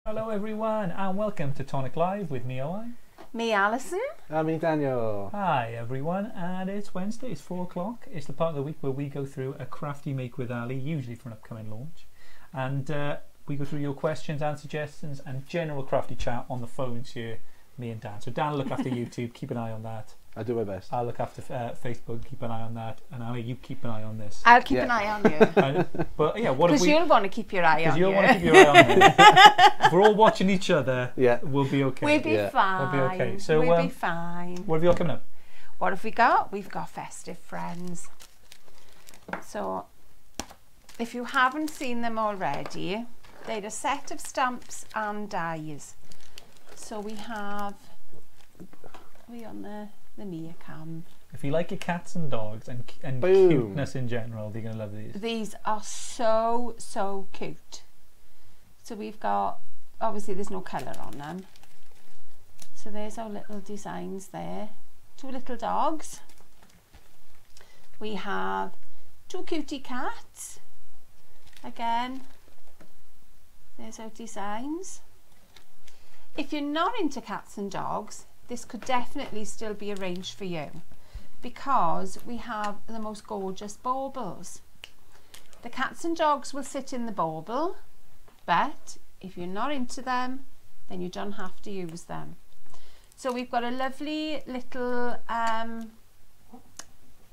Hello everyone and welcome to Tonic Live with me Owen. Me Alison. And me Daniel. Hi everyone, and it's Wednesday, it's 4 o'clock. It's the part of the week where we go through a crafty make with Ali, usually for an upcoming launch. And we go through your questions and suggestions and general crafty chat on the phones here, me and Dan. So Dan will look after YouTube, keep an eye on that. I do my best. I'll look after Facebook, keep an eye on that. And Ali, you keep an eye on this. I'll keep an eye on you. But yeah, what if Because we... you'll want to keep your eye on you. Because you'll want to keep your eye on me. If we're all watching each other, we'll be okay. We'll be fine. We'll be okay. So, we'll be fine. What have you got coming up? What have we got? We've got Festive Friends. So, if you haven't seen them already, they're a set of stamps and dies. So we have... Are we on the Mia cam? If you like your cats and dogs and cuteness in general, you're going to love these. These are so cute. So we've got, obviously there's no colour on them. So there's our little designs there. 2 little dogs. We have 2 cutie cats. Again, there's our designs. If you're not into cats and dogs, this could definitely still be arranged for you, because we have the most gorgeous baubles. The cats and dogs will sit in the bauble, but if you're not into them, then you don't have to use them. So we've got a lovely little,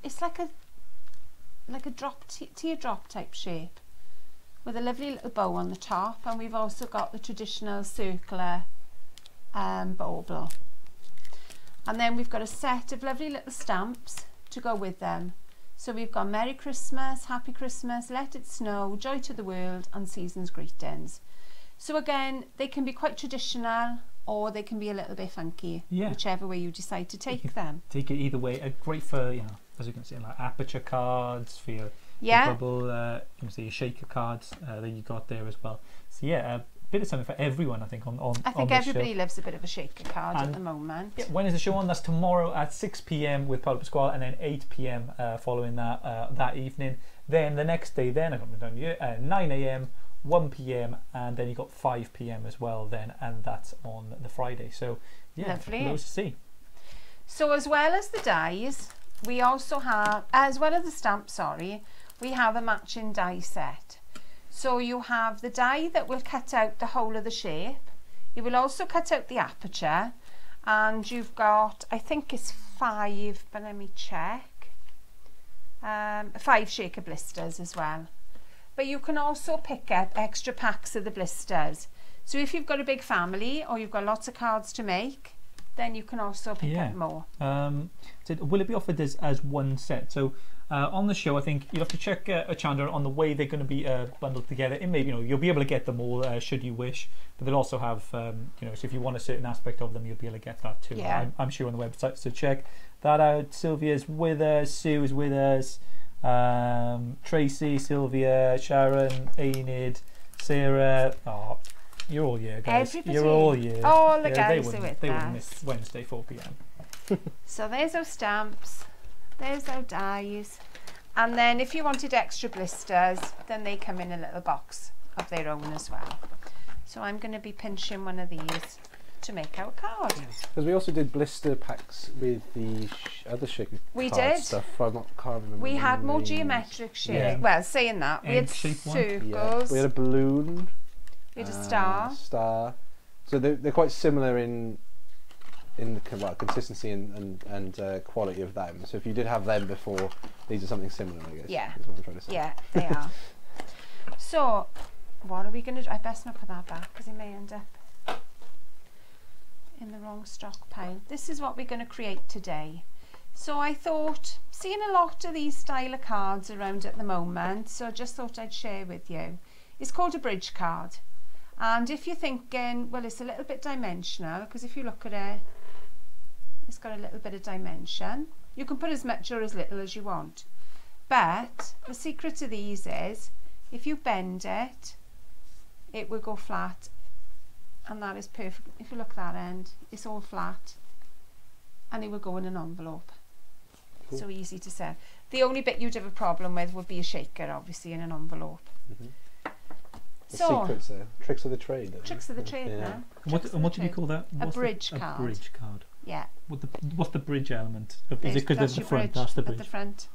it's like a teardrop type shape with a lovely little bow on the top, and we've also got the traditional circular bauble. And then we've got a set of lovely little stamps to go with them. So we've got Merry Christmas, Happy Christmas, Let It Snow, Joy to the World and Season's Greetings. So again, they can be quite traditional or they can be a little bit funky, whichever way you decide to take them. Take it either way. Great for, you know, as you can see, like aperture cards, for your bubble, you can see your shaker cards that you got there as well. So yeah, bit of something for everyone, I think. I think everybody loves a bit of a shaker card at the moment. Yeah, when is the show on? That's tomorrow at 6 PM with Paolo Pasquale, and then 8 PM following that that evening. Then the next day, then I got it down here, 9 AM, 1 PM, and then you got 5 PM as well. Then, and that's on the Friday. So yeah, lovely. Loads to see. So as well as the dies, we also have, as well as the stamp, sorry, we have a matching die set. So you have the die that will cut out the whole of the shape. It will also cut out the aperture, and you've got, I think it's 5, but let me check, 5 shaker blisters as well. But you can also pick up extra packs of the blisters. So if you've got a big family or you've got lots of cards to make, then you can also pick up more. So will it be offered as one set? So on the show, I think you'll have to check HOCHANDA on the way they're going to be bundled together. It may, you know, you'll be able to get them all should you wish, but they'll also have, you know, so if you want a certain aspect of them, you'll be able to get that too. Yeah. I'm sure on the website. So check that out. Sylvia's with us. Sue's with us. Tracy, Sylvia, Sharon, Enid, Sarah. Oh, you're all here, guys. Everybody. You're all here. All the guys are with us. They wouldn't miss Wednesday 4 PM. So there's our stamps. There's our dies, and then if you wanted extra blisters, then they come in a little box of their own as well. So I'm going to be pinching one of these to make our card. Because we also did blister packs with the other shaker card stuff. I'm not carving. We had more geometric shape. Yeah. Well, saying that, we had circles. Yeah. We had a balloon. We had a star. So they're quite similar in the consistency and quality of them. So if you did have them before, these are something similar, I guess. Yeah. Is what I'm trying to say. Yeah, they are. So, what are we going to do? I best not put that back because it may end up in the wrong stock pile. This is what we're going to create today. So I thought, seeing a lot of these style of cards around at the moment, so I just thought I'd share with you. It's called a bridge card. And if you're thinking, well, it's a little bit dimensional, because if you look at it, it's got a little bit of dimension. You can put as much or as little as you want. But the secret to these is, if you bend it, it will go flat. And that is perfect. If you look at that end, it's all flat. And it will go in an envelope. Cool. So easy to sell. The only bit you'd have a problem with would be a shaker, obviously, in an envelope. The So, secrets there. Tricks of the trade. tricks of the trade Yeah. now. And what did you call that? A What's bridge the, card. A bridge card. Yeah. What's the bridge element? Is it because there's the your front? bridge That's the at bridge. the front.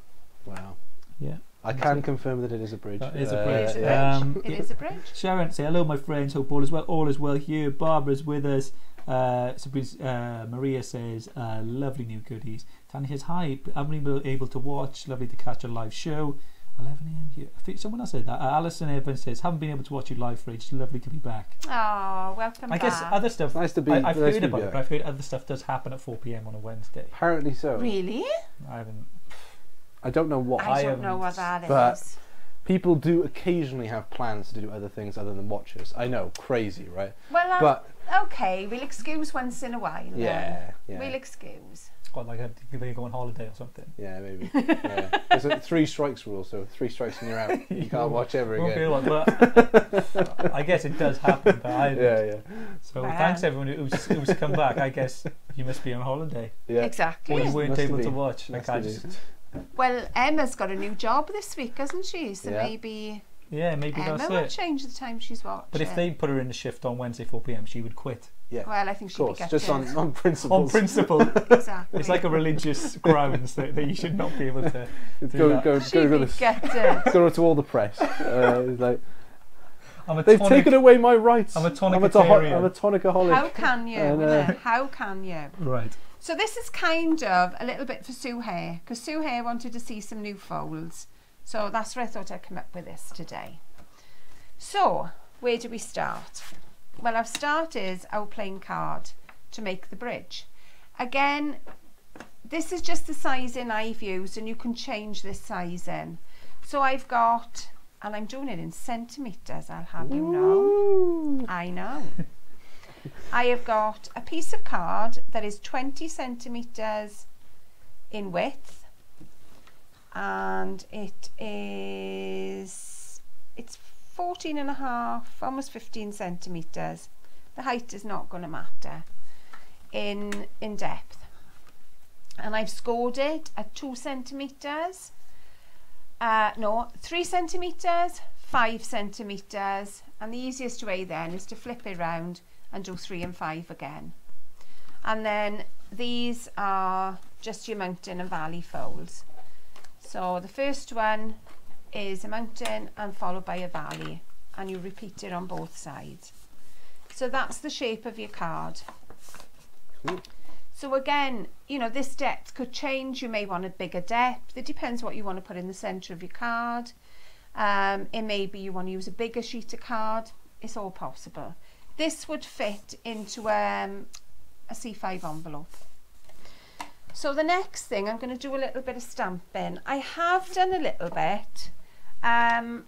Wow. Yeah. I can confirm that it is a bridge. That is a bridge. It is a Yeah. bridge. It is a bridge. Sharon, say hello, my friends. Hope all is well. All is well here. Barbara's with us. Maria says, lovely new goodies. Tanya says, hi. Haven't been able to watch. Lovely to catch a live show. 11 a.m. here. I think someone else said that. Alison Evans says, haven't been able to watch you live for ages. Lovely to be back. Oh, welcome I back. guess other stuff. Nice to be. I've nice heard to be about it, back. but I've heard other stuff does happen at 4 p.m. on a Wednesday. Apparently so. Really? I haven't. I don't know what. I don't know what that but is. people do occasionally have plans to do other things other than watch us. I know, crazy, right? Well, But okay, we'll excuse once in a while. Then. yeah, yeah, We'll excuse. Got like they go on holiday or something. yeah, maybe. Yeah. There's a 3 strikes rule, so 3 strikes and you're out. You can't watch ever Won't again. feel like, but I guess it does happen. But I Yeah. So Wow. thanks everyone who's come back. I guess you must be on holiday Yeah. Exactly. or you weren't Must have able to been. watch. Must Like I have just, Well, Emma's got a new job this week, hasn't she? So Yeah. maybe yeah, maybe Emma that's will it. change the time she's watching. But if they put her in the shift on Wednesday 4 p.m, she would quit Yeah. well, I think Of she'd be course, getting just on principle. on principle. exactly. It's like a religious grounds that you should not be able to do that. Go to all the press. It's like, I'm a they've tonic, taken away my rights. I'm a I'm a tonicitarian. tonicaholic. How can you? And, innit? How can you? Right. So this is kind of a little bit for Sue Hare, because Sue Hare wanted to see some new folds. So that's where I thought I'd come up with this today. So, where do we start? Well, our start is our plain card to make the bridge. Again, this is just the sizing I've used, and you can change this sizing. So I've got, and I'm doing it in centimetres, I'll have you know. I know. I have got a piece of card that is 20 centimetres in width, and it's 14 and a half, almost 15 centimetres. The height is not going to matter in depth. And I've scored it at 2 centimetres, no, 3 centimetres, 5 centimetres, and the easiest way then is to flip it round and do 3 and 5 again. And then these are just your mountain and valley folds. So the first one is a mountain and followed by a valley, and you repeat it on both sides. So that's the shape of your card. Cool. So again, you know, this depth could change. You may want a bigger depth. It depends what you want to put in the centre of your card. It may be you want to use a bigger sheet of card. It's all possible. This would fit into a C5 envelope. So the next thing, I'm going to do a little bit of stamping. I have done a little bit, and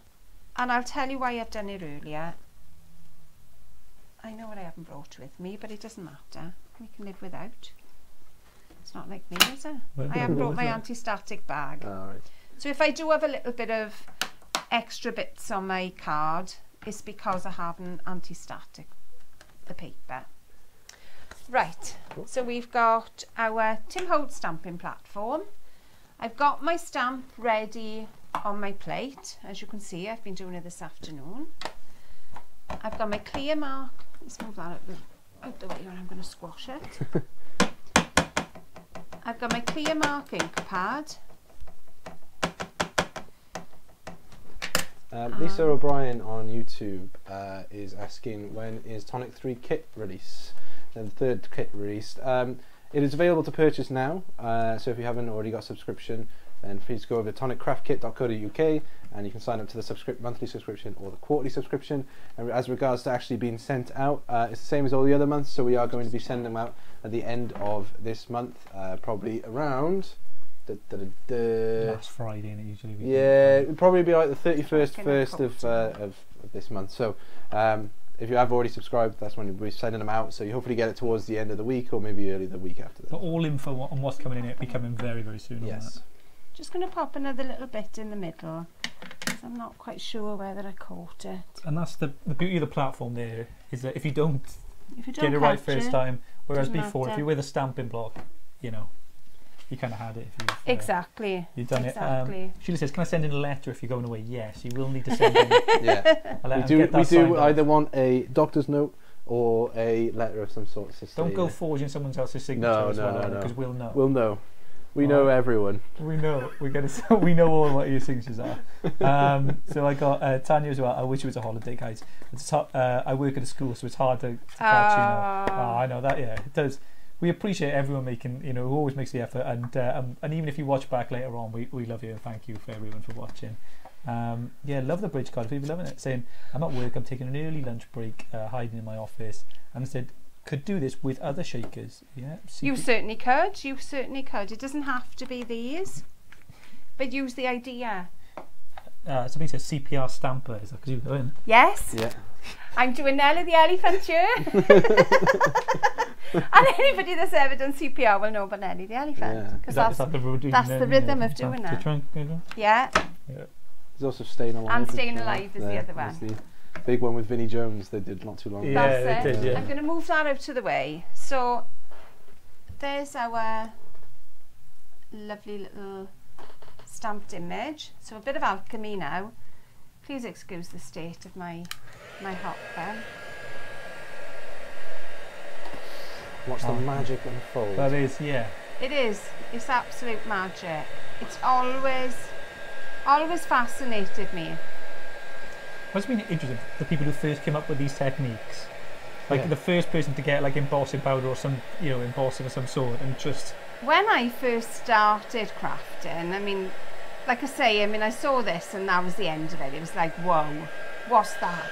I'll tell you why I've done it earlier. I know what I haven't brought with me, but it doesn't matter. We can live without. It's not like me, is it? Well, I haven't what brought was my that? anti-static bag. All right. So if I do have a little bit of extra bits on my card, it's because I haven't anti-static the paper. Right, so we've got our Tim Holtz stamping platform. I've got my stamp ready on my plate. As you can see, I've been doing it this afternoon. I've got my clear mark. Let's move that out the way, or I'm going to squash it. I've got my clear mark ink pad. Lisa O'Brien on YouTube is asking, when is Tonic 3 kit release? The third kit released. It is available to purchase now, so if you haven't already got a subscription, then please go over to toniccraftkit.co.uk and you can sign up to the monthly subscription or the quarterly subscription. And as regards to actually being sent out, it's the same as all the other months, so we are going to be sending them out at the end of this month, probably around Last Friday, and it usually. yeah, it'll probably be like the 31st, Fucking 1st of this month. So if you have already subscribed, that's when we'll be sending them out. So you hopefully get it towards the end of the week or maybe early the week after that. But all info on what's coming in it will be coming very, very soon. Yes. Just going to pop another little bit in the middle. I'm not quite sure whether I caught it. And that's the beauty of the platform there, is that if you don't If you don't get it right catch first it, time, whereas doesn't before, if matter. you're with a stamping block, you know, you kind of had it. If Exactly. You've done exactly. it. Sheila says, "Can I send in a letter if you're going away?" Yes, you will need to send in. Yeah. We do either want a doctor's note or a letter of some sort. Don't go forging someone else's signature as well, because we'll know. We'll know. We know everyone. We know. We know all what your signatures are. So I got Tanya as well. I wish it was a holiday, guys. I work at a school, so it's hard to catch. I know that. Yeah, it does. We appreciate everyone making, who always makes the effort, and even if you watch back later on, we love you and thank you for everyone for watching. Love the bridge card. People loving it. Saying, I'm at work, I'm taking an early lunch break, hiding in my office, and I said, could do this with other shakers. Yeah, you certainly could. You certainly could. It doesn't have to be these, but use the idea. Something says CPR stamper. Is that because you're going? Yes. Yeah. I'm doing Nelly the elephant here. And anybody that's ever done CPR will know about Nelly the elephant. Because that's the rhythm of doing that. Yeah. There's also Staying Alive. And Staying Alive is the other one. The big one with Vinnie Jones they did not too long ago. That's it. I'm going to move that out to the way. So there's our lovely little stamped image. So a bit of alchemy now. Please excuse the state of my hot pen. Watch the magic unfold. That is, yeah. It is. It's absolute magic. It's always fascinated me. What's been interesting, the people who first came up with these techniques, like the first person to get like embossing powder or some, embossing of some sort, and just. When I first started crafting, I mean, like I say, I saw this and that was the end of it. It was like, whoa, what's that?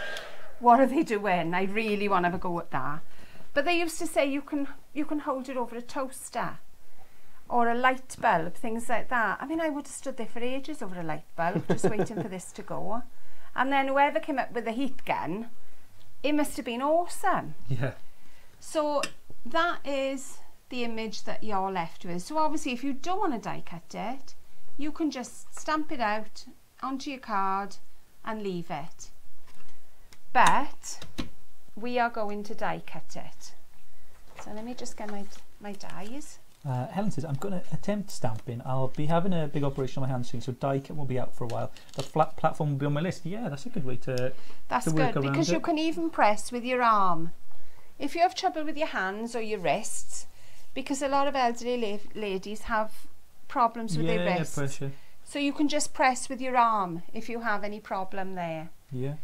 What are they doing? I really want to have a go at that. But they used to say you can hold it over a toaster or a light bulb, things like that. I mean, I would have stood there for ages over a light bulb, just waiting for this to go. And then whoever came up with the heat gun, it must have been awesome. Yeah. So that is the image that you're left with. So obviously, if you don't want to die cut it, you can just stamp it out onto your card and leave it. But we are going to die cut it. So let me just get my dies. Helen says, I'm going to attempt stamping. I'll be having a big operation on my hands soon, so die cut will be out for a while. The flat platform will be on my list. Yeah, that's a good way to That's to work good, around because it. you can even press with your arm. If you have trouble with your hands or your wrists, because a lot of elderly ladies have problems with their wrists. Pressure. So you can just press with your arm if you have any problem there. Yeah.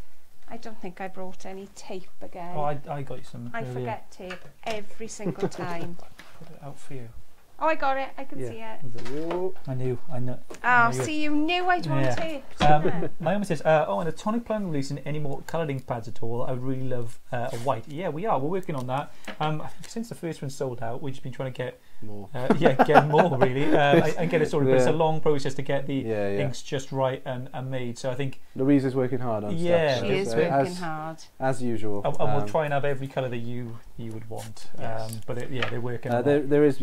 I don't think I brought any tape again. Oh, I got you some. I forget tape every single time. Put it out for you. Oh, I got it. I can see it. I know. Oh, see, you knew I'd want tape. Naomi says, and a Tonic plan releasing any more coloured ink pads at all? I would really love a white. Yeah, we are. We're working on that. I think since the first one sold out, we've just been trying to get more. Get more really, and get it sorted. But it's a long process to get the inks just right and made. So I think Louise is working hard on stuff. She is working hard as usual. And we'll try and have every colour that you would want. Yes. But they're working. On there is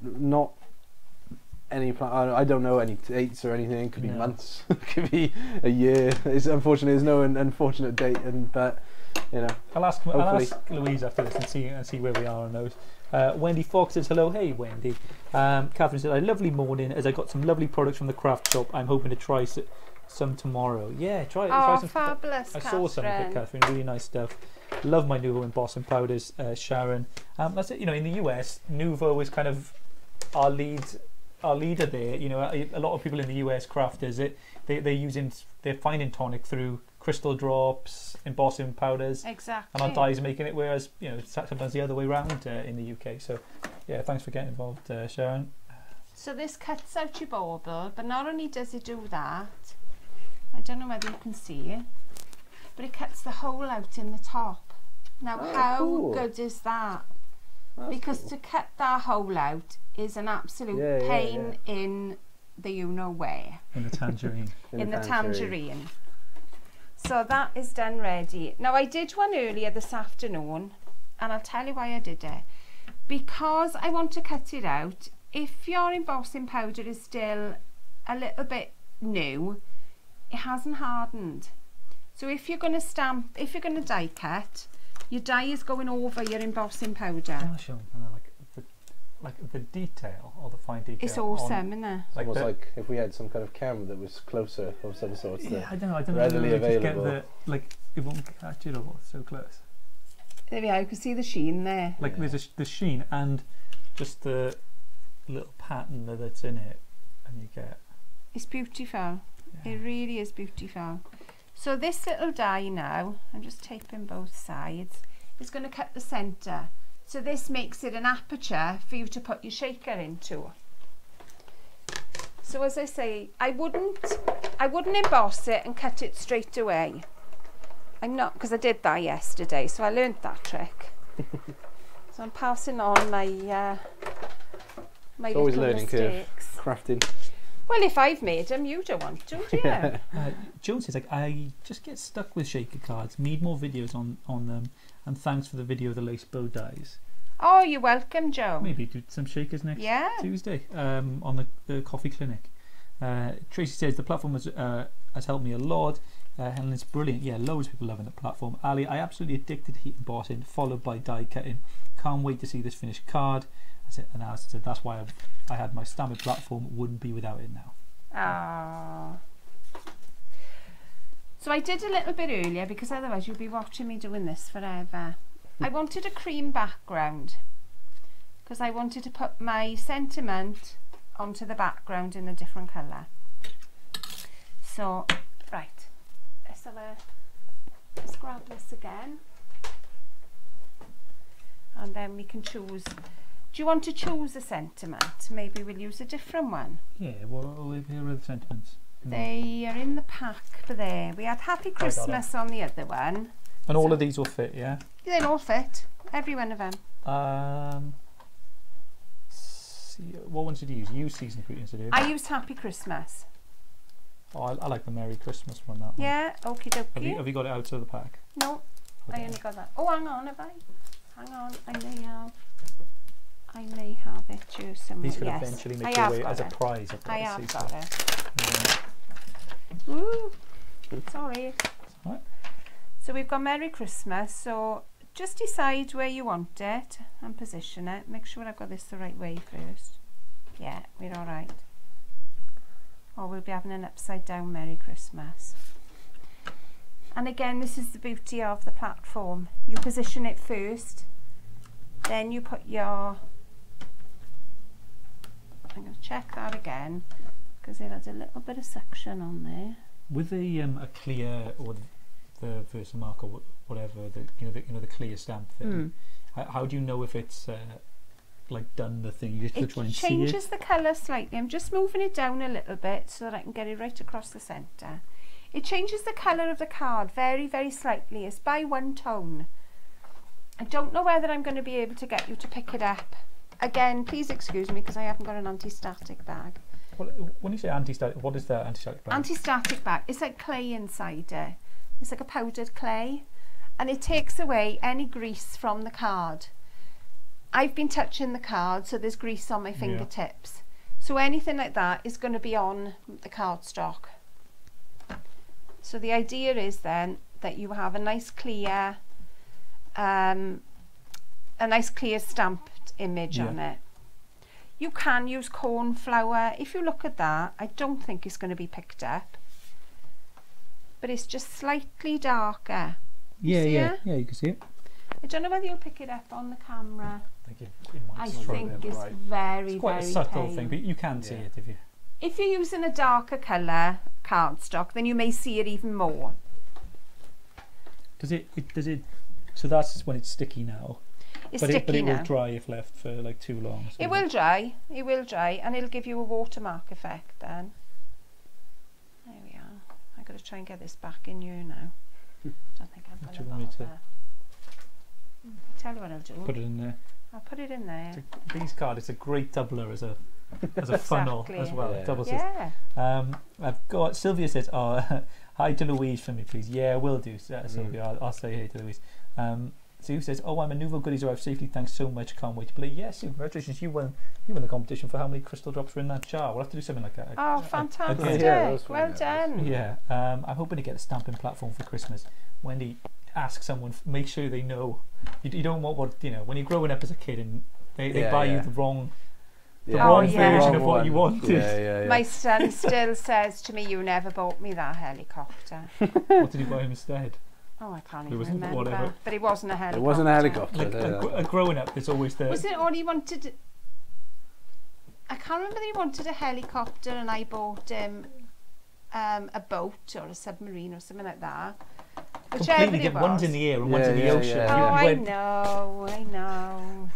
not any plan. I don't know any dates or anything. It could be months. It could be a year. Unfortunately, there's no unfortunate date, but I'll ask Louise after this and see where we are on those. Wendy Fox says hello. Hey Wendy. Catherine said, a lovely morning as I got some lovely products from the craft shop. I'm hoping to try some tomorrow. Yeah, try some. Fabulous. I saw some of it, Catherine. Really nice stuff. Love my Nuvo embossing powders, Sharon. That's it. In the US, Nuvo is kind of our leader there. A lot of people in the US crafters, they're finding Tonic through crystal drops, embossing powders. Exactly. And our dyes making it, whereas it's sometimes the other way around in the UK. So yeah, thanks for getting involved, Sharon. So this cuts out your bauble, but not only does it do that, I don't know whether you can see it, but it cuts the hole out in the top. Now how good is that? Because to cut that hole out is an absolute pain in the you-know-where. In the tangerine. in the tangerine. So that is done ready. Now I did one earlier this afternoon, and I'll tell you why I did it. Because I want to cut it out, if your embossing powder is still a little bit new, it hasn't hardened. So if you're going to die cut, your dye is going over your embossing powder. like the detail or the fine detail. It's awesome, isn't it? It's Like almost the- like if we had some kind of camera that was closer of some sort. Yeah, I don't know. readily Just get available. like it won't catch it all. It's so close. There we are. You can see the sheen there. Like there's the sheen and just the little pattern that's in it, and you get. It's beautiful. Yeah. It really is beautiful. So this little die now, I'm just taping both sides, is going to cut the centre. So this makes it an aperture for you to put your shaker into. So as I say, I wouldn't emboss it and cut it straight away. I'm not, because I did that yesterday, so I learned that trick. So I'm passing on my my It's always little learning curve. mistakes. Crafting. Well, if I've made them, you don't want to, do you? Jones is like, I just get stuck with shaker cards. Need more videos on them, and thanks for the video of the lace bow dies. Oh, you're welcome, Joe. Maybe do some shakers next Tuesday on the coffee clinic. Tracy says the platform has helped me a lot. Helen, it's brilliant. Yeah, loads of people loving the platform. Ali, I absolutely addicted to heat embossing, followed by die cutting. Can't wait to see this finished card. That's it. And Alice said that's why I had my standard platform. Wouldn't be without it now. Ah. So I did a little bit earlier because otherwise you'll be watching me doing this forever. I wanted a cream background because I wanted to put my sentiment onto the background in a different colour. So, right, let's grab this again, and then we can choose. Do you want to choose a sentiment? Maybe we'll use a different one. Yeah, well, here are the sentiments. They are in the pack for there. We had Happy Christmas on the other one. And all of these will fit, yeah? They'll all fit. Every one of them. What ones did you use? You used season greetings, did you? I used Happy Christmas. Oh, I like the Merry Christmas one, that one. Yeah, okie dokie. Have you got it out of the pack? No, Okay. I only got that. Oh, hang on, have I? Hang on, I may have it here somewhere. These could yes, eventually make I their have way got as a it. prize. I have season. got it. Yeah. Ooh, sorry. Right. So we've got Merry Christmas. So just decide where you want it and position it. Make sure I've got this the right way first. Yeah, we're all right. Or we'll be having an upside down Merry Christmas. And again, this is the beauty of the platform. You position it first, then you put your, I'm going to check that again because it has a little bit of suction on there. With a clear or the Versamark or whatever, the clear stamp thing, how do you know if it's like done the thing? You just try and see it. It changes the colour slightly. I'm just moving it down a little bit so that I can get it right across the centre. It changes the colour of the card very, very slightly. It's by one tone. I don't know whether I'm going to be able to get you to pick it up. Again, please excuse me because I haven't got an anti-static bag. When you say anti-static, what is that anti-static bag? Anti-static bag. It's like clay inside it. It's like a powdered clay. And it takes away any grease from the card. I've been touching the card, so there's grease on my fingertips. So anything like that is going to be on the cardstock. So the idea is then that you have a nice clear stamped image on it. You can use corn flour. If you look at that, I don't think it's going to be picked up, but it's just slightly darker. Yeah, you can see it. I don't know whether you'll pick it up on the camera. I It's think it's very, it's quite very a subtle pale. thing, but you can see it if you. If you're using a darker colour cardstock, then you may see it even more. Does it? So that's when it's sticky now. It's but sticky it now. will dry if left for like too long. So It will dry, and it'll give you a watermark effect then. There we are. I've got to try and get this back in here now. Don't think I'm going to bother. Tell you what I'll do. Put it in there. I'll put it in there. These cards, it's a great doubler as a funnel Exactly. as well. Yeah. It doubles Yeah. I've got Sylvia says, "Oh, hi to Louise for me, please." Yeah, will do, Sylvia. I'll say hey to Louise. Sue says, "Oh, I'm a Nouveau Goodies arrived safely. Thanks so much. Can't wait to play." Yes, congratulations. You won the competition for how many crystal drops were in that jar. We'll have to do something like that. Oh, fantastic. Yeah, that was well fun, done. Yeah, I'm hoping to get a stamping platform for Christmas. Wendy, ask someone, make sure they know. You don't want when you're growing up as a kid and They buy you the wrong yeah. version of what you wanted. Yeah. My son still says to me, "You never bought me that helicopter." What did you buy him instead? Oh, I can't It even wasn't remember. whatever. But it wasn't a helicopter. It wasn't a helicopter. Like growing up, there's always the. Was it all he wanted? I can't remember that he wanted a helicopter, and I bought him a boat or a submarine or something like that. Whichever completely it was. one's in the air and one's in the ocean. Yeah. Oh, You I went know.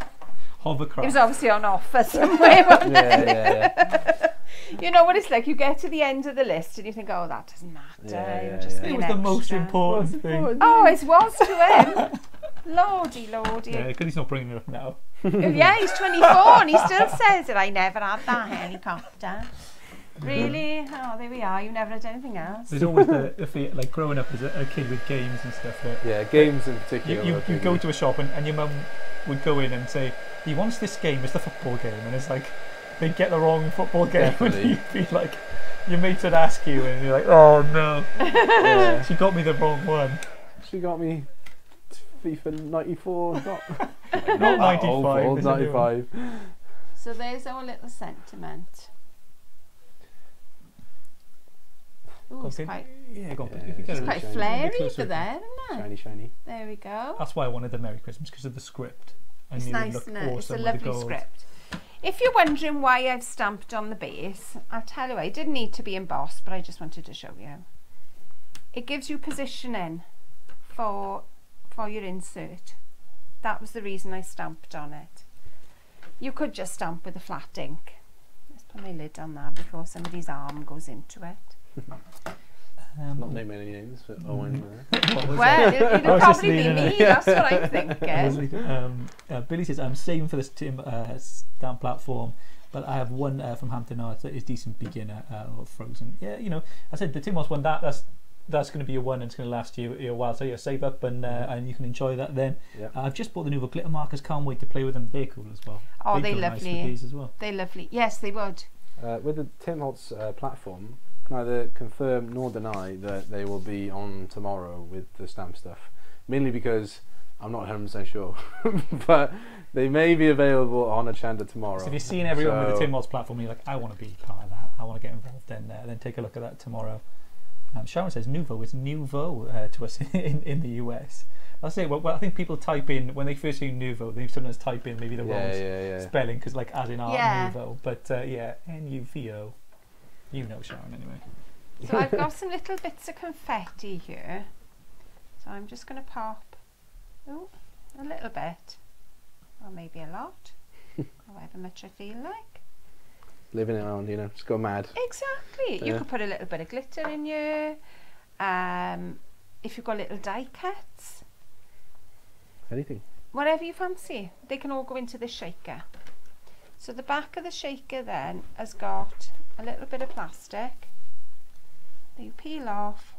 hovercraft. It was obviously on offer somewhere. Wasn't it? Yeah. You know what it's like? You get to the end of the list and you think, oh, that doesn't matter. You're just It was the most extra. important thing. Oh, it was to him. Lordy. Yeah, because he's not bringing it up now. Yeah, he's 24 and he still says that I never had that helicopter. Really? Oh, there we are. You never had anything else. There's always the fear, like growing up as a kid with games and stuff. Yeah, games in particular. You go to a shop and your mum would go in and say, he wants this game, it's the football game. And it's like, they'd get the wrong football game. Definitely. And you'd be like, your mates would ask you and you're like, oh no. Yeah. She got me the wrong one. She got me FIFA 94, not 95. old there's a new one. 95. So there's our little sentiment. Ooh, it's quite, Yeah, go on. Yeah, If you get it's it- quite shiny. flary Closer. for there, isn't it? Shiny. There we go. That's why I wanted the Merry Christmas, because of the script. I It's knew nice, looked isn't it? It's a awesome with the lovely gold. script. If you're wondering why I've stamped on the base, I'll tell you why. It didn't need to be embossed, but I just wanted to show you. It gives you positioning for your insert. That was the reason I stamped on it. You could just stamp with a flat ink. Let's put my lid on that before somebody's arm goes into it. Not naming any names, but Owen. What was Well, that? it'll I was just probably be leaning me, it. that's what I'm thinking. Billy says, I'm saving for this stamp platform, but I have one from Hampton Arts that is decent beginner or frozen. Yeah, you know, I said the Tim Moss one, that's going to be your one and it's going to last you a while, so you save up and you can enjoy that then. Yep. I've just bought the Nouveau glitter markers, can't wait to play with them. They're cool as well. Oh, They'd they're go nice with lovely. these as well. They're lovely. Yes, they would. With the Tim Holtz platform, can neither confirm nor deny that they will be on tomorrow with the stamp stuff. Mainly because I'm not 100% sure, but they may be available on HOCHANDA tomorrow. So if you're seeing everyone with the Tim Moss platform, you're like, I want to be part of that. I want to get involved in there. Then take a look at that tomorrow. Sharon says Nouveau. It's Nouveau to us in the US. I'll say, well, I think people type in, when they first see Nouveau, they sometimes type in maybe the wrong spelling, because like as in Art Nouveau. But yeah, N-U-V-O. You know Sharon anyway. So I've got some little bits of confetti here. So I'm just going to pop a little bit, or maybe a lot, however much I feel like. Living it around, you know, just go mad. Exactly. You could put a little bit of glitter in here. If you've got little die cuts. Anything. Whatever you fancy. They can all go into the shaker. So the back of the shaker then has got a little bit of plastic that you peel off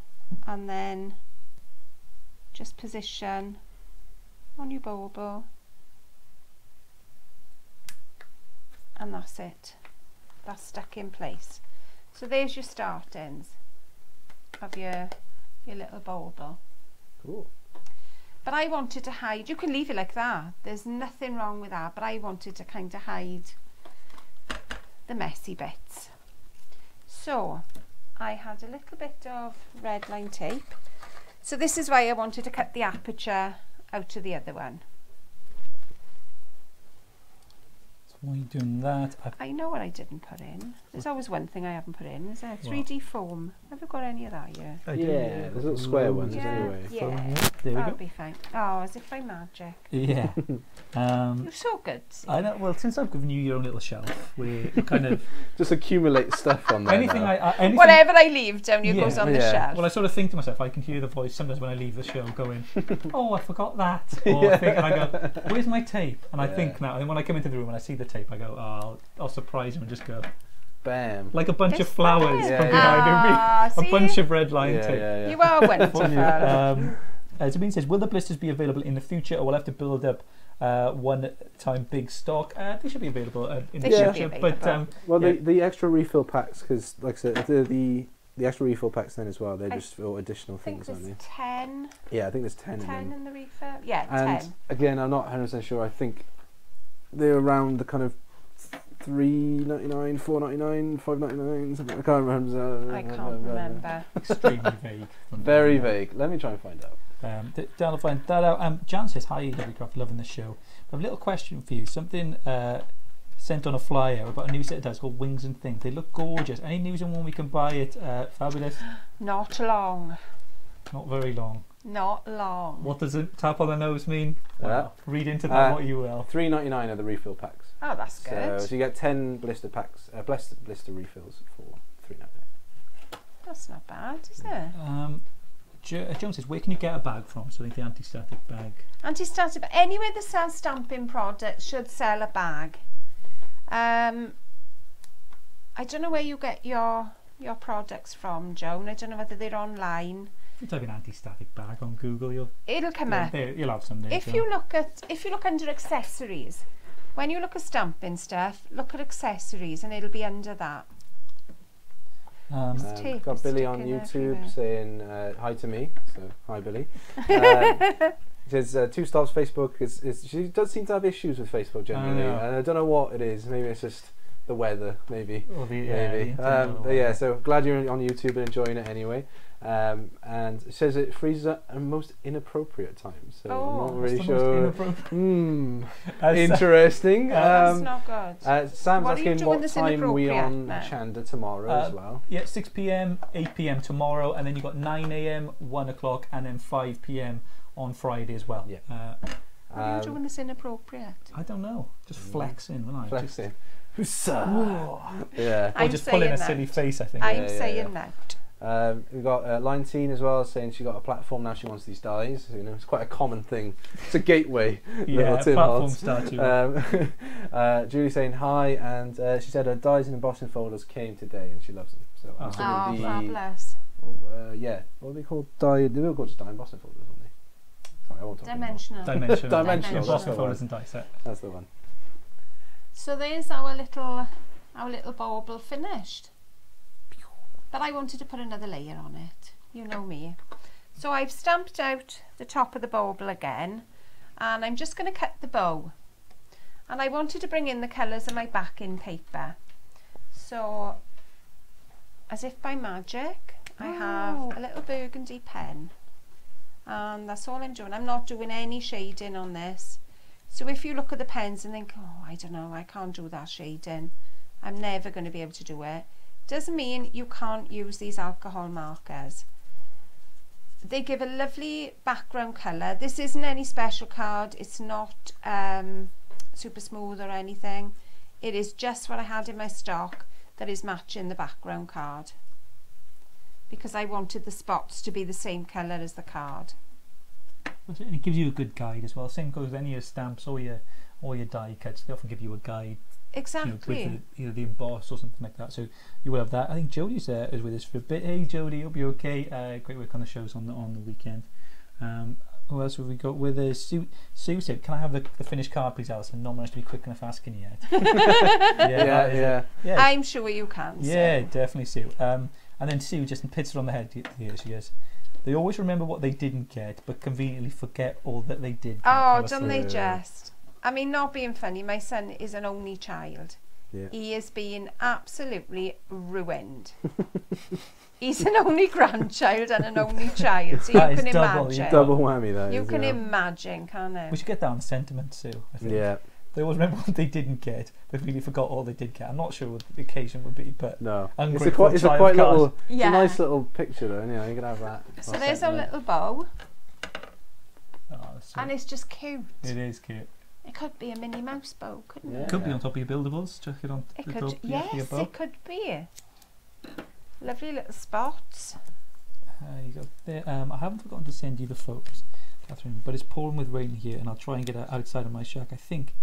and then just position on your bauble, and that's it. That's stuck in place. So there's your startings of your little bauble. Cool. But I wanted to hide, you can leave it like that, there's nothing wrong with that, but I wanted to kind of hide the messy bits. So I had a little bit of red line tape. So this is why I wanted to cut the aperture out of the other one. So while you're doing that, I know what I didn't put in. There's always one thing I haven't put in, is there? 3D foam. Have you got any of that yet? Yeah, there's little square ones anyway. Yeah, there we that'll go. be fine. Oh, as if by magic. Yeah. You're so good. I know. Well, since I've given you your own little shelf, we kind of Just accumulate stuff on there. anything now. anything, Whatever I leave down here Yeah. goes on the Yeah. shelf. Well, I sort of think to myself, I can hear the voice sometimes when I leave the show going, "Oh, I forgot that," or I think, and I go, "Where's my tape?" And I think now, and when I come into the room and I see the tape, I go, "Oh, I'll surprise him and just go Bam. like a bunch of It's flowers there. from behind me, a See? bunch of red line tape." Yeah. You are wonderful. Sabine says, will the blisters be available in the future, or will I have to build up one-time big stock? They should be available in the They should future. be But available. Well, yeah. the extra refill packs, because like I said, the extra refill packs then as well, they're just for additional I think things, aren't there's they? 10, Yeah, I think there's 10 in 10 them. in the refill. Yeah, And 10. again, I'm not 100% sure. I think they're around the kind of $3.99, $4.99, $5.99, something. I can't remember. I can't remember. Extremely vague. Very vague. Let me try and find out. Dan will find that out. Jan says, hi EWCraft, loving the show. I have a little question for you. Something sent on a flyer about a new set of dice called Wings and Things. They look gorgeous. Any news on when we can buy it? Fabulous. Not long. Not very long. Not long. What does it tap on the nose mean? Well, read into that what you will. $3.99 are the refill packs. Oh, that's good. So you get 10 blister packs, blister refills for $3.99. That's not bad, is it? Joan says, where can you get a bag from? So I think the anti-static bag. Anti-static, anywhere that sells stamping products should sell a bag. I don't know where you get your products from, Joan. I don't know whether they're online. If you type in anti-static bag on Google, it'll come up. You'll have some there. If you look under accessories, when you look at stamping stuff, look at accessories, and it'll be under that. Got Billy on YouTube saying hi to me, so hi Billy. It says 2 stops Facebook. She does seem to have issues with Facebook generally, and I don't know what it is. Maybe it's just the weather, maybe. Maybe. But yeah, so glad you're on YouTube and enjoying it anyway. And it says it freezes at a most inappropriate time, so I'm not really sure. Interesting. That's not good. Sam's asking what time we on HOCHANDA tomorrow as well. Yeah, 6 PM, 8 PM tomorrow, and then you've got 9 AM, 1 o'clock, and then 5 PM on Friday as well. Yeah. What are you doing this inappropriate? I don't know. Just flexing, won't I? Flexing. Yeah. Or just pulling a silly face, I think. I'm saying that. We've got Line Teen as well saying she got a platform now. She wants these dies. You know, it's quite a common thing. It's a gateway. Yeah, platform statue. Julie saying hi, and she said her dies and embossing folders came today, and she loves them. So fabulous. Yeah, what are they called? They were called just die embossing folders, aren't they? Sorry, I won't talk Dimensional. Dimensional. Embossing folders and die set. That's the one. So there's our little bauble finished. But I wanted to put another layer on it. You know me. So I've stamped out the top of the bauble again, and I'm just going to cut the bow. And I wanted to bring in the colours of my backing paper. So, as if by magic, I have a little burgundy pen. And that's all I'm doing. I'm not doing any shading on this. So if you look at the pens and think, oh, I don't know, I can't do that shading, I'm never going to be able to do it. Doesn't mean you can't use these alcohol markers. They give a lovely background colour. This isn't any special card. It's not super smooth or anything. It is just what I had in my stock that is matching the background card, because I wanted the spots to be the same colour as the card. And it gives you a good guide as well. Same goes with any of your stamps or your die cuts. They often give you a guide. Exactly. With either the emboss or something like that. So you will have that. I think Jodie's is with us for a bit. Hey Jodie, hope you're okay. Great work on the shows on the weekend. Who else have we got with us? Sue said, "Can I have the finished card, please, Alison? Not managed to be quick enough asking yet." Yeah. I'm sure you can. Yeah, definitely, Sue. And then Sue just hits it on the head here. She goes, "They always remember what they didn't get, but conveniently forget all that they did." Oh, don't they just? I mean, not being funny, my son is an only child. Yeah. He is being absolutely ruined. He's an only grandchild and an only child, so you can imagine. Double whammy, that you can imagine, can't you? We should get down sentiment, Sue, I think. Yeah. They always remember what they didn't get, but really forgot all they did get. I'm not sure what the occasion would be, but no. It's a quite little, yeah. It's a nice little picture though, you know, you can have that. So there's our little bow. Oh, and it's just cute. It is cute. It could be a Minnie Mouse bow, couldn't it? Could be on top of your buildables. Chuck it on it the could, top yes, your bow. it could be. Lovely little spots. You got there. I haven't forgotten to send you the photos, Catherine, but it's pouring with rain here, and I'll try and get it outside of my shack. I think.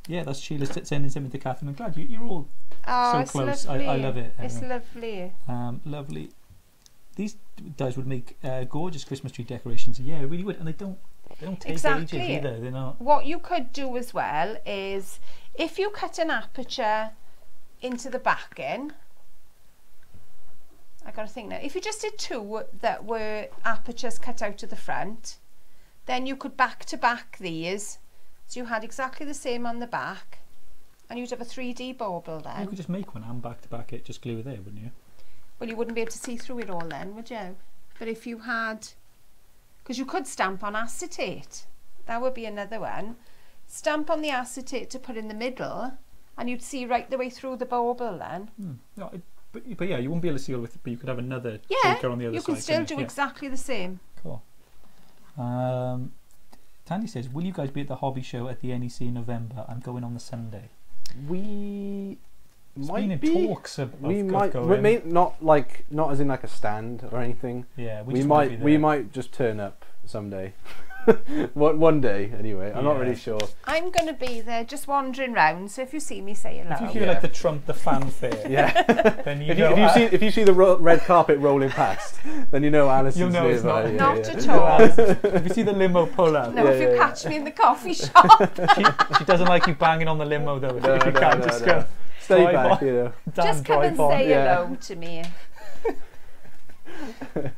Yeah, that's Sheila sending something to Catherine. I'm glad you're all so close. I love it. It's lovely. Lovely. These dies would make gorgeous Christmas tree decorations. Yeah, it really would, and they don't take ages either. They're not. What you could do as well is, if you cut an aperture into the backing, I got to think now. If you just did 2 that were apertures cut out to the front, then you could back to back these. So you had exactly the same on the back, and you'd have a 3D bauble then. You could just make one and back to back it, just glue it there, wouldn't you? Well, you wouldn't be able to see through it all then, would you? But if you had, because you could stamp on acetate, that would be another one. Stamp on the acetate to put in the middle, and you'd see right the way through the bauble then. No, but yeah, you wouldn't be able to see all with it, but you could have another Yeah, shaker on the other you side. could still do exactly the same. Cool. Tandy says, will you guys be at the hobby show at the NEC in November? I'm going on the Sunday. We It's might been in be. talks of We going. may not as in like a stand or anything. Yeah, We just might be there. we might just turn up someday. one day anyway. I'm not Yeah. really sure. I'm going to be there just wandering round, so if you see me, say hello. If you hear like the fanfare, Yeah. then you if know. you see the red carpet rolling past, then you know Alison's You'll know it's nearby. not- Not at all. If you see the limo pull out, No, if you yeah. catch me in the coffee shop, she doesn't like you banging on the limo though. If No, you no, can't no, just no. go. Stay drive back, on. you know. Dan, just come and drive on. say Yeah. hello to me.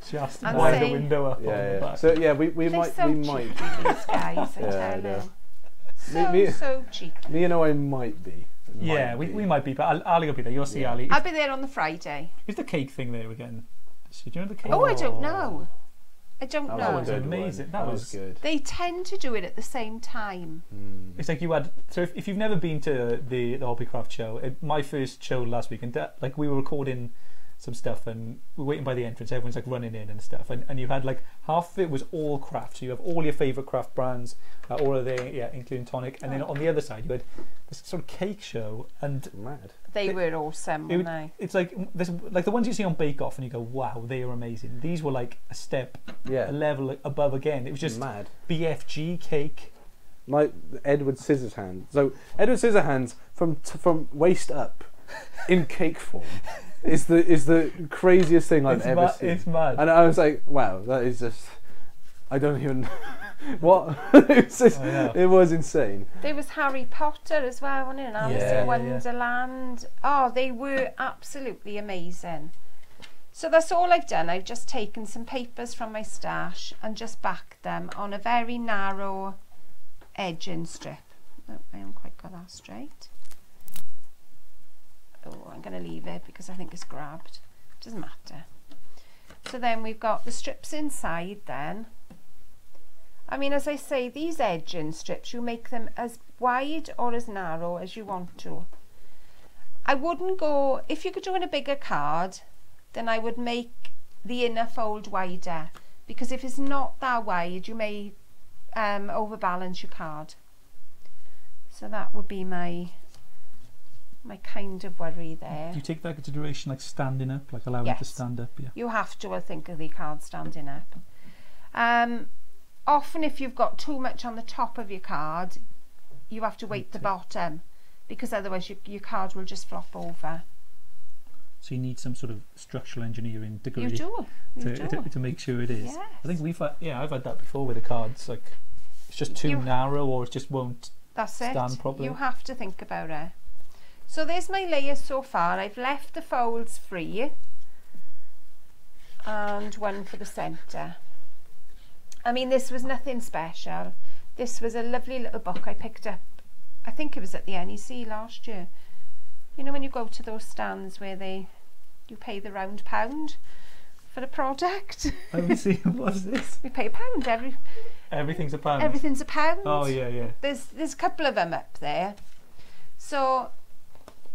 Just And wind say- the window up on the Yeah. back. So yeah, we They're might so we might. cheeky, these guys, I Yeah, I tell know. you. So, Me- so cheeky. Me and I might be. Yeah, we might be, but Ali will be there. You'll see Yeah. Ali. I'll be there on the Friday. Is the cake thing there again? Do you know the cake? Oh, I don't know. I don't That That know. was a good amazing. one. That That was was good. They tend to do it at the same time. It's like you had. So if you've never been to the Hobbycraft show, my first show last week, and like we were recording some stuff, and we're waiting by the entrance. Everyone's like running in and stuff, and you had like half of it was all craft. So you have all your favourite craft brands, all of there, yeah, including Tonic, and then on the other side you had this sort of cake show, and Mad. They were awesome, weren't they? it's like this, like the ones you see on Bake Off, and you go, wow, they are amazing. These were like a step, Yeah. a level above again. It was just Mad. BFG cake. Like Edward Scissorhands. So Edward Scissorhands from waist up, in cake form, is the craziest thing I've ever seen. It's mad. And I was like, wow, that is just. I don't even. What? It's just, I know. it was insane. There was Harry Potter as well, wasn't it? And Alice Yeah, in yeah, yeah. Wonderland. Oh, they were absolutely amazing. So that's all I've done. I've just taken some papers from my stash and just backed them on a very narrow edging strip. Oh, I haven't quite got that straight. Oh, I'm going to leave it because I think it's grabbed. Doesn't matter. So then we've got the strips inside then. I mean, as I say, these edging strips, you make them as wide or as narrow as you want to. I wouldn't go, if you could do in a bigger card, then I would make the inner fold wider, because if it's not that wide, you may overbalance your card. So that would be my kind of worry there. Do you take that into consideration, like standing up, like allowing it to Yes. stand up? Yeah. You have to, I think, of the card standing up. Often if you've got too much on the top of your card, you have to weight the bottom, because otherwise your card will just flop over. So you need some sort of structural engineering degree You do. to make sure it is. Yes. I think I've had that before with the cards. Like it's just too You- narrow, or it just won't That's it. stand properly. You have to think about it. So there's my layers so far. I've left the folds free and one for the centre. I mean, this was nothing special. This was a lovely little book I picked up. I think it was at the NEC last year. You know when you go to those stands where you pay the round pound for the product? Let me see. What's this? We pay a pound Everything's a pound. everything's a pound. Oh yeah, yeah. There's a couple of them up there. So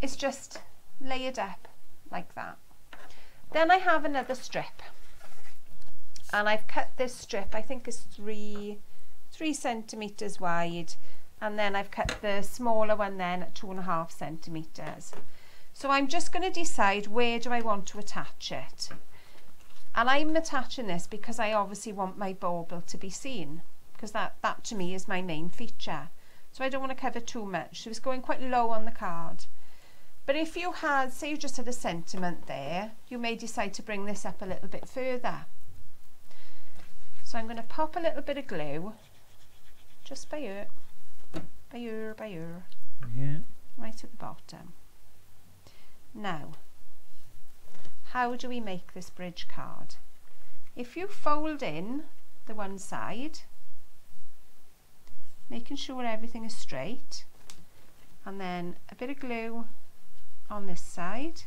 it's just layered up like that. Then I have another strip. And I've cut this strip, I think it's 3 centimetres wide, and then I've cut the smaller one then at 2.5 centimetres. So I'm just going to decide where do I want to attach it. And I'm attaching this because I obviously want my bauble to be seen, because that to me is my main feature. So I don't want to cover too much, so it's going quite low on the card. But if you had, say you just had a sentiment there, you may decide to bring this up a little bit further. So I'm going to pop a little bit of glue, just by here, Yeah. right at the bottom. Now, how do we make this bridge card? If you fold in the one side, making sure everything is straight, and then a bit of glue on this side.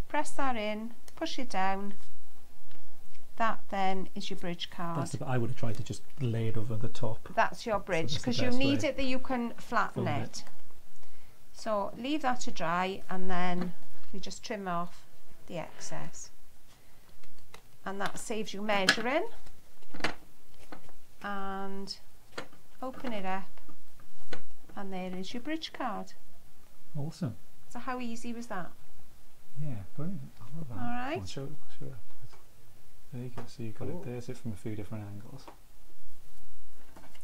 Press that in, push it down. That then is your bridge card. I would have tried to just lay it over the top. That's your bridge, So because that's the you best need way. it that you can flatten Fold it. it. So leave that to dry, and then we just trim off the excess. And that saves you measuring. And open it up, and there is your bridge card. Awesome. So how easy was that? Yeah, brilliant. I love that. All right. I'll show it. There you go. So you got Cool. it. There's it from a few different angles.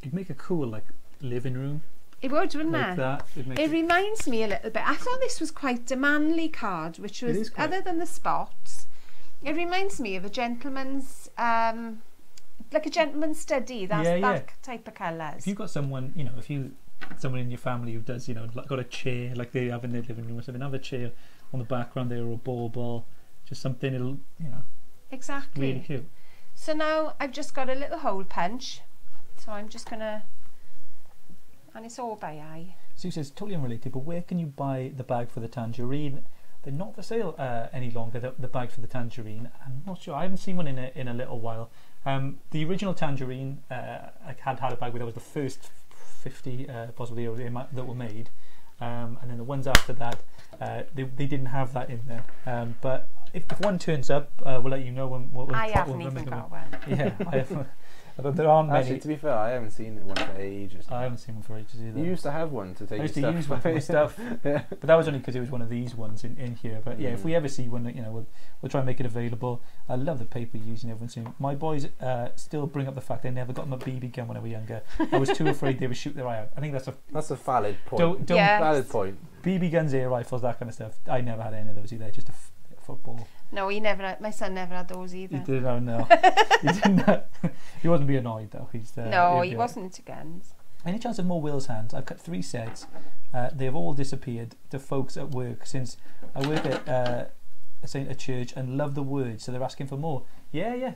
You'd make a cool like living room It would, wouldn't like it? that. It'd make It reminds me a little bit. I thought this was quite a manly card, which It was, is quite. other than the spots, it reminds me of a gentleman's, like a gentleman's study. That's Yeah, that yeah. type of colours. If you've got someone, you know, someone in your family who does, you know, like got a chair like they have in their living room or something, have a chair on the background there or a bauble, just something it'll, you know, Exactly. really cute. So now I've just got a little hole punch. So I'm just gonna, and it's all by eye. Sue says, totally unrelated, but where can you buy the bag for the tangerine? They're not for sale any longer, the bag for the tangerine. I'm not sure. I haven't seen one in a little while. The original tangerine, I had a bag with. That was the first 50 possibly that were made. And then the ones after that, they didn't have that in there. But if one turns up, we'll let you know when I haven't even got one. Yeah, I have. But there aren't many. Actually, to be fair, I haven't seen one for ages. I haven't seen one for ages either. You used to have one to take I used your to stuff. use one for my stuff, Yeah. but that was only because it was one of these ones in here. But yeah, if we ever see one, you know, we'll try and make it available. I love the paper using everyone's seen. My boys still bring up the fact they never got them a BB gun when they were younger. I was too afraid they would shoot their eye out. I think that's a valid point. don't Yes. Valid point. BB guns, air rifles, that kind of stuff. I never had any of those either. Just a football. No, he never had, my son never had those either. He did. Oh no, he didn't. He wasn't be annoyed though. No, he'd he be- wasn't into guns. Any chance of more Will's hands? I've cut 3 sets. They've all disappeared to folks at work since I work at a church and love the words, so they're asking for more. Yeah.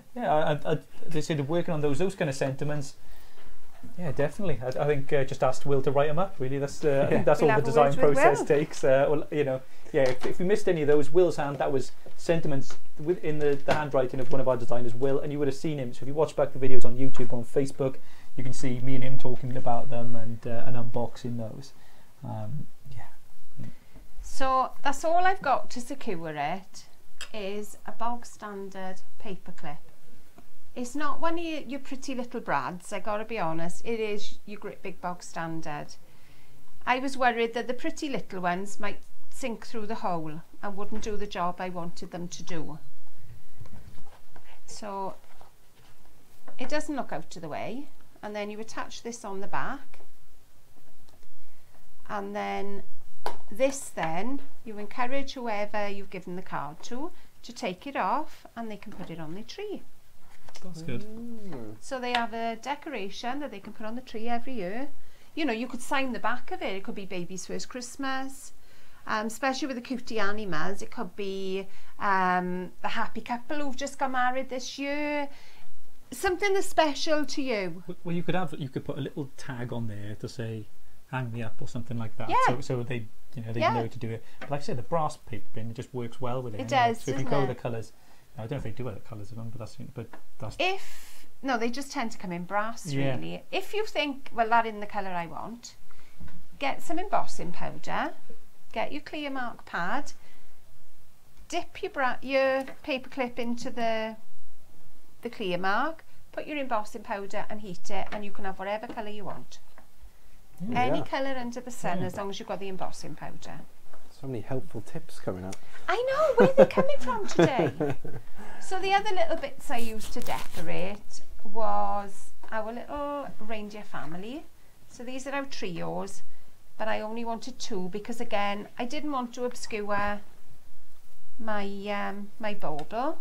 They say they're working on those kind of sentiments. Yeah, definitely. I think just asked Will to write them up. Really, that's I think that's We'll all have the a design word with process Will. takes. Well, you know, yeah. If we missed any of those, Will's hand, that was sentiments within the handwriting of one of our designers, Will, and you would have seen him. So if you watch back the videos on YouTube or on Facebook, you can see me and him talking about them and unboxing those. Yeah. So that's all I've got to secure it, is a bog standard paper clip. It's not one of your pretty little brads, I gotta be honest. It is your great big bog standard. I was worried that the pretty little ones might sink through the hole and wouldn't do the job I wanted them to do. So it doesn't look out of the way, and then you attach this on the back, and then this, then you encourage whoever you've given the card to take it off, and they can put it on their tree. That's good. So they have a decoration that they can put on the tree every year. You know, you could sign the back of it. It could be Baby's First Christmas, especially with the cutie animals. It could be the happy couple who've just got married this year. Something that's special to you. Well, you could put a little tag on there to say "hang me up" or something like that. Yeah. So they Yeah. know to do it. But like I said, the brass paper bin, it just works well with it. It anyway. does, So if you doesn't go it? with the colours, I don't know if they do other colours of them, but that's No, they just tend to come in brass, Yeah. really. If you think, well, that in the colour I want, get some embossing powder, get your clear mark pad, dip your paper clip into the clear mark, put your embossing powder and heat it, and you can have whatever colour you want. Any colour under the sun, as long as you've got the embossing powder. So many helpful tips coming up. I know, where they're coming from today. So the other little bits I used to decorate was our little reindeer family. So these are our trios, but I only wanted 2 because, again, I didn't want to obscure my my bauble.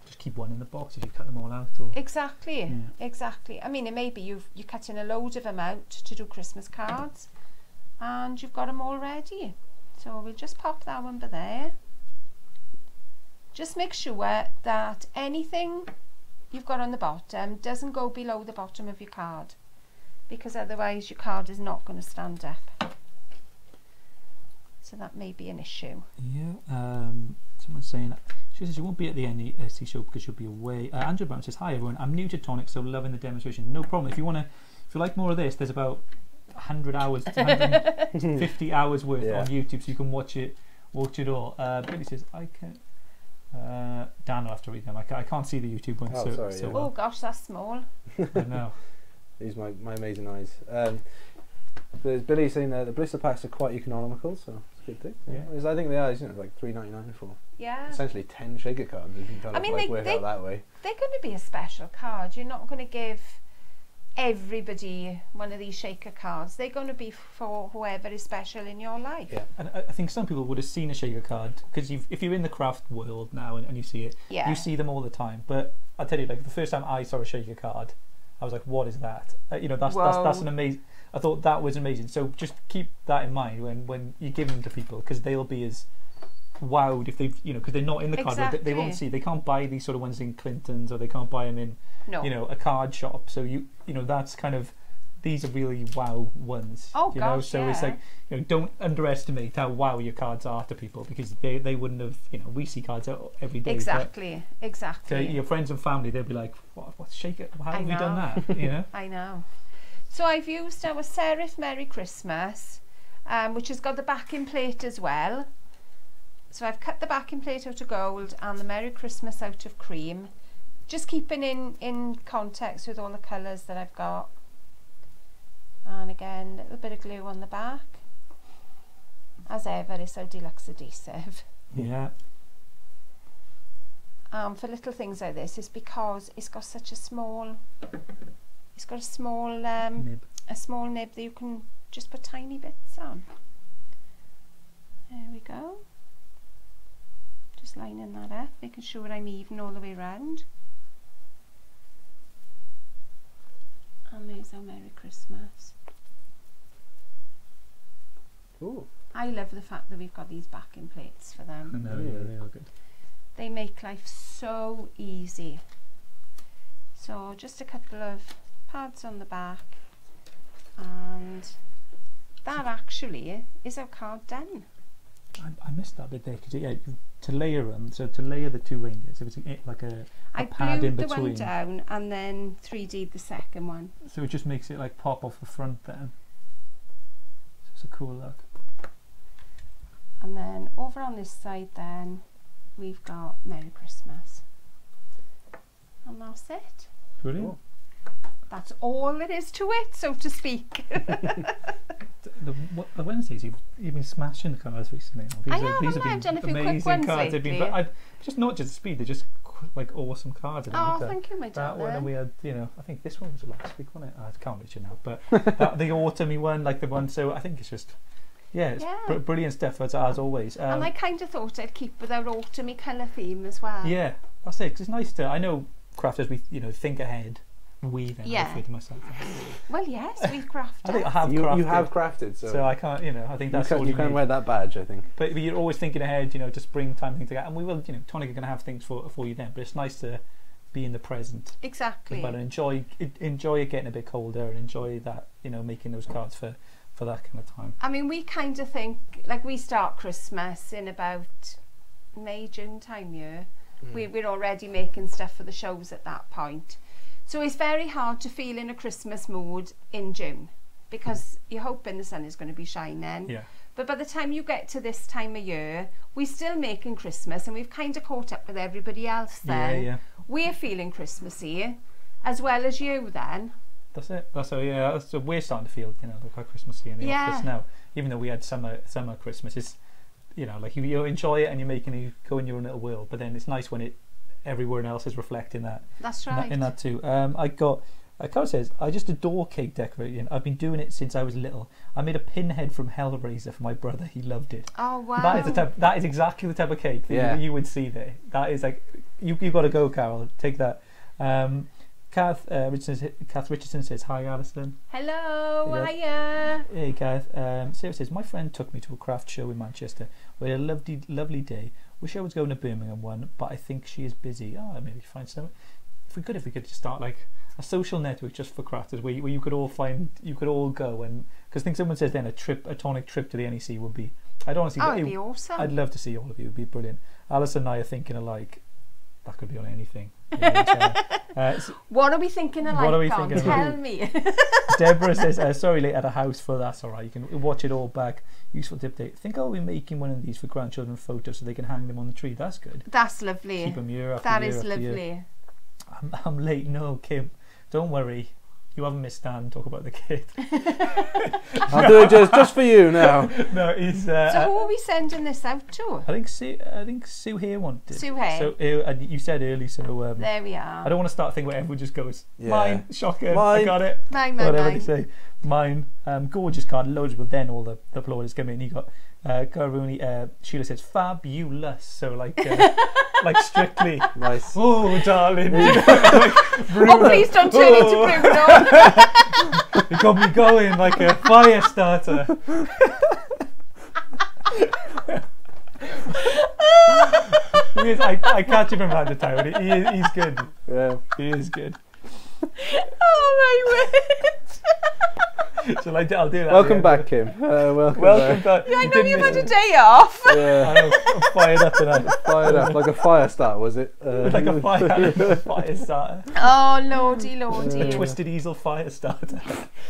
just keep one in the box if you cut them all out. Or Exactly, exactly. I mean, it may be you're cutting a load of them out to do Christmas cards, and you've got them all ready. So we'll just pop that one by there. Just make sure that anything you've got on the bottom doesn't go below the bottom of your card, because otherwise your card is not going to stand up. So that may be an issue. Yeah, someone's saying, she says you won't be at the NEC show because you'll be away. Andrew Brown says, hi everyone, I'm new to Tonic, so loving the demonstration. No problem. If you like more of this, there's about 100 hours, 150 hours worth on YouTube, so you can watch it all. Billy says, I can. Dan will have to read them. I can't see the YouTube one. Oh, sorry, yeah. Oh gosh, that's small. I know. These are my amazing eyes. There's Billy saying the blister packs are quite economical, so it's a good thing. Yeah. I think they are, like $3.99 for essentially 10 shaker cards. You can kind of work out that way. They're going to be a special card. You're not going to give everybody one of these shaker cards. They're going to be for whoever is special in your life. Yeah, and I think some people would have seen a shaker card because if you're in the craft world now and you see it, you see them all the time. But I tell you, like the first time I saw a shaker card, I was like, "What is that?" That's an amazing. I thought that was amazing. So just keep that in mind when you give them to people, because they'll be as wowed if they've because they're not in the card world. They won't see. They can't buy these sort of ones in Clinton's, or they can't buy them in a card shop. So that's kind of, these are really wow ones. So it's like, don't underestimate how wow your cards are to people, because they wouldn't have, we see cards out every day. Exactly. So your friends and family, they'll be like, what's shaker? How have you done that? I know. So I've used our Serif Merry Christmas, which has got the backing plate as well. So I've cut the backing plate out of gold and the Merry Christmas out of cream, just keeping in context with all the colours that I've got. And again, a little bit of glue on the back. As ever, it's our deluxe adhesive. Yeah. For little things like this, it's because it's got such a small, nib. A small nib that you can just put tiny bits on. There we go. Just lining that up, making sure I'm even all the way around. And there's our Merry Christmas. Ooh. I love the fact that we've got these backing plates for them. No, yeah, they are good. They make life so easy. So just a couple of pads on the back, and that actually is our card done. I missed that bit there, because to layer them, so to layer the two reindeers, it was like a pad in between. I glued the one down and then 3D'd the second one. So it just makes it like pop off the front then. So it's a cool look. And then over on this side then, we've got Merry Christmas. And that's it. Brilliant. Cool. That's all there is to it, so to speak. The Wednesdays, you've been smashing the cards recently. These have been amazing cards. They've been, just not just speed, they're just like awesome cards. Thank you, my darling. That one, and we had, I think this one was last week, wasn't it? I can't reach it now, but the autumny one, like the one. So I think it's just, it's brilliant stuff as always. And I kind of thought I'd keep with our autumny colour theme as well. Yeah, that's it. Cause it's nice to. I know crafters, we think ahead. I refer to myself. Well, yes, we've crafted. I think I have crafted. You have crafted, so I can't. I think that's all you can wear that badge. I think. But you're always thinking ahead. To springtime things like that, and we will. Tonic are going to have things for you then. But it's nice to be in the present. Exactly. But enjoy it getting a bit colder, and enjoy that. Making those cards for that kind of time. I mean, we kind of think like we start Christmas in about May, June time. We're already making stuff for the shows at that point. So it's very hard to feel in a Christmas mood in June, because you're hoping the sun is going to be shining. Yeah. But by the time you get to this time of year, we're still making Christmas, and we've kind of caught up with everybody else then. Yeah. We're feeling Christmassy as well as you then. That's it. So we're starting to feel, quite Christmassy in the office now. Even though we had summer Christmas, it's, like you enjoy it and you go in your own little world. But then it's nice when everyone else is reflecting that. That's right. In that too. Carl says, I just adore cake decorating. I've been doing it since I was little. I made a pinhead from Hellraiser for my brother. He loved it. Oh wow. That is exactly the type of cake that you would see there. That is like, you've got to go, Carol. Take that. Kath Richardson says, hi Alison. Hello, hiya. Hey Kath. Sarah says, my friend took me to a craft show in Manchester. We had a lovely day. Wish I was going to Birmingham one, but I think she is busy. Maybe find something. if we could just start like a social network just for crafters where you could all go, and because I think someone says then a tonic trip to the NEC would be. I'd honestly. Oh, it'd be awesome. I'd love to see all of you. It'd be brilliant. Alice and I are thinking of like that could be on anything. What are we thinking of? Tell me. Deborah says, sorry late at a house full. That's alright, you can watch it all back. Useful tip day. I think I'll be making one of these for grandchildren photos so they can hang them on the tree. That's good. That's lovely. Keep them year after that year is after lovely year. I'm late. No, Kim, don't worry, you haven't missed Dan talk about the kit. I'll do it just for you now. No, he's so who are we sending this out to? I think Sue here wanted. Sue here. So you said early, so there we are. I don't want to start a thing where everyone just goes, mine, shocking, mine. I got it. Mine. Whatever they say. Mine. Gorgeous card, loads, but then all the applauders come in. You got Garuni, Sheila says fabulous, so like strictly Nice. Oh darling. Like, oh please don't turn into Bruno. You got me going like a fire starter. I catch him from time to time, but he's good. Yeah, he is good. Oh my word. So I'll do that. Welcome back, Kim. Welcome back. Yeah, I know you've had a day off. Yeah. I know, I'm fired up tonight. Fired up like a fire start, was it? Like a fire starter. Oh lordy. A twisted easel fire starter.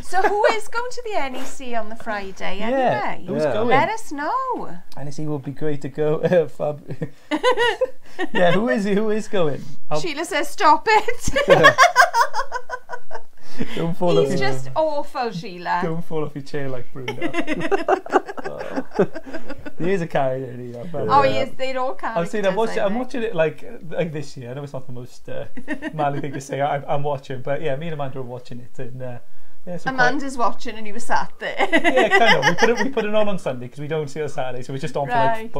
So who is going to the NEC on the Friday anyway? Who's going? Let us know. NEC would be great to go. Yeah, who is going? Sheila says stop it. Don't fall He's just awful, Sheila. Don't fall off your chair like Bruno. He is a character, isn't he? Oh, he is. They're all characters. I'm watching it like this year. I know it's not the most manly thing to say. I'm watching, but yeah, me and Amanda are watching it, and yeah. So Amanda's watching, and he was sat there. Yeah, kind of. We put it on Sunday because we don't see it on Saturday, so it's just on for like.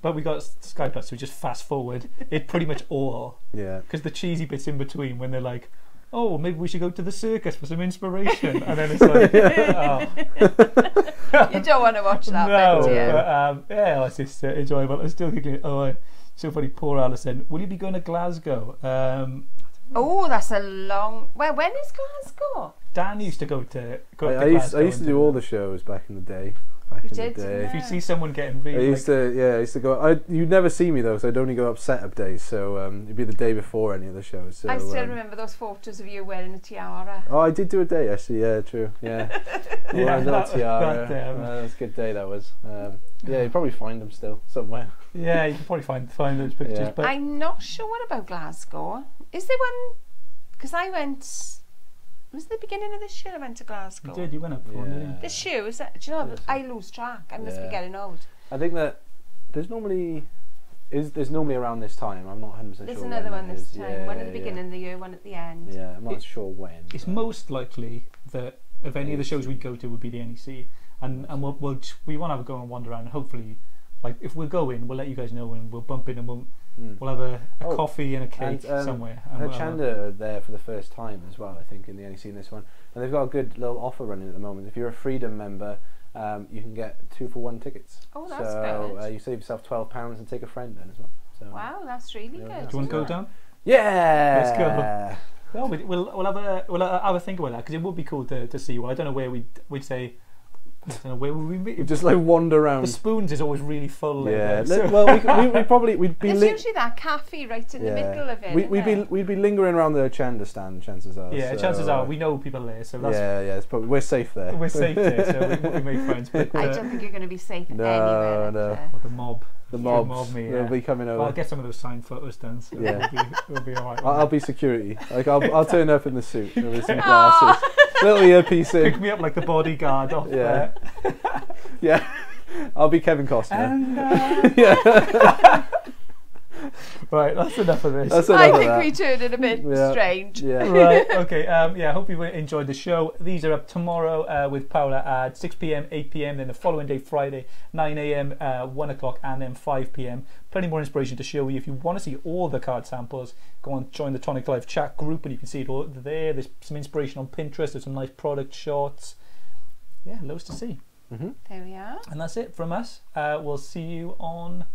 But we got Sky Plus, so we just fast forward it pretty much all. Yeah. Because the cheesy bits in between when they're like, oh, maybe we should go to the circus for some inspiration, and then it's like, oh. You don't want to watch that, no, bit, do you? But yeah, it's just enjoyable. I'm still thinking, so funny. Poor Alison. Will you be going to Glasgow? Oh, that's a long. Well, when is Glasgow? Dan used to go to I used to do all the shows back in the day. If you see someone getting really, I used to go. You'd never see me though, so I'd only go up setup days. So it'd be the day before any of the shows. So, I still remember those photos of you wearing a tiara. Oh, I did do a day actually. Yeah, true. Yeah, tiara. That was a good day. That was. Yeah, you probably find them still somewhere. Yeah, you can probably find those pictures. Yeah. But I'm not sure about Glasgow. Is there one? Because I went. Was it the beginning of this year I went to Glasgow? You did, you went up for it. This year, was that? Do you know, I lose track. I must be getting old. I think that there's normally around this time. I'm not 100% sure. There's another one this time. One at the beginning of the year, one at the end. Yeah, I'm not sure when. It's most likely that of any of the shows we'd go to would be the NEC, and we want to have a go and wander around. And hopefully, like if we're going, we'll let you guys know, and we'll bump in and we'll have a coffee and a cake somewhere. HOCHANDA are there for the first time as well, I think, in the NEC in this one. And they've got a good little offer running at the moment. If you're a Freedom member, you can get 2-for-1 tickets. Oh, that's good. You save yourself £12 and take a friend then as well. So, wow, that's really good. Do you want to go down? Yeah! Let's go. Well, we'll have a think about that, because it would be cool to see. Well, I don't know where we'd say. I don't know, where would we meet? Just like wander around. The Spoons is always really full. Yeah. So. Well, we'd be. There's usually that cafe right in the middle of it. We'd be lingering around the HOCHANDA stand. Chances are. Yeah, chances are we know people there, so that's. Yeah. It's probably, we're safe there. We're safe there, so we make friends. But, I don't think you're going to be safe anywhere. No. The mob. The mob will be coming over. Well, I'll get some of those signed photos done. So we'll be alright. I'll be security. Like I'll turn up in the suit with some glasses, little earpiece in. Pick me up like the bodyguard off there. Yeah, I'll be Kevin Costner. And, yeah. Right, that's enough of this. I think we turned it a bit strange. Yeah. Right, okay. I hope you enjoyed the show. These are up tomorrow with Paula at 6 p.m, 8 p.m, then the following day, Friday, 9 a.m, 1 o'clock, and then 5 p.m. Plenty more inspiration to show you. If you want to see all the card samples, go and join the Tonic Live chat group, and you can see it all there. There's some inspiration on Pinterest. There's some nice product shots. Yeah, loads to see. There we are. And that's it from us. We'll see you on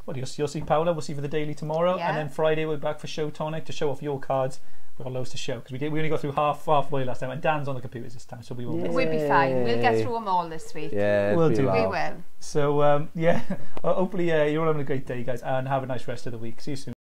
well, you'll see Paula. We'll see you for the daily tomorrow, Yeah. and then Friday we're back for Show Tonic to show off your cards. We've got loads to show because we only got through halfway last time, and Dan's on the computers this time, so we won't. Yeah. We'll be fine. We'll get through them all this week. Yeah, We'll it'll be do. a We laugh. will. So yeah, hopefully you're all having a great day, guys, and have a nice rest of the week. See you soon.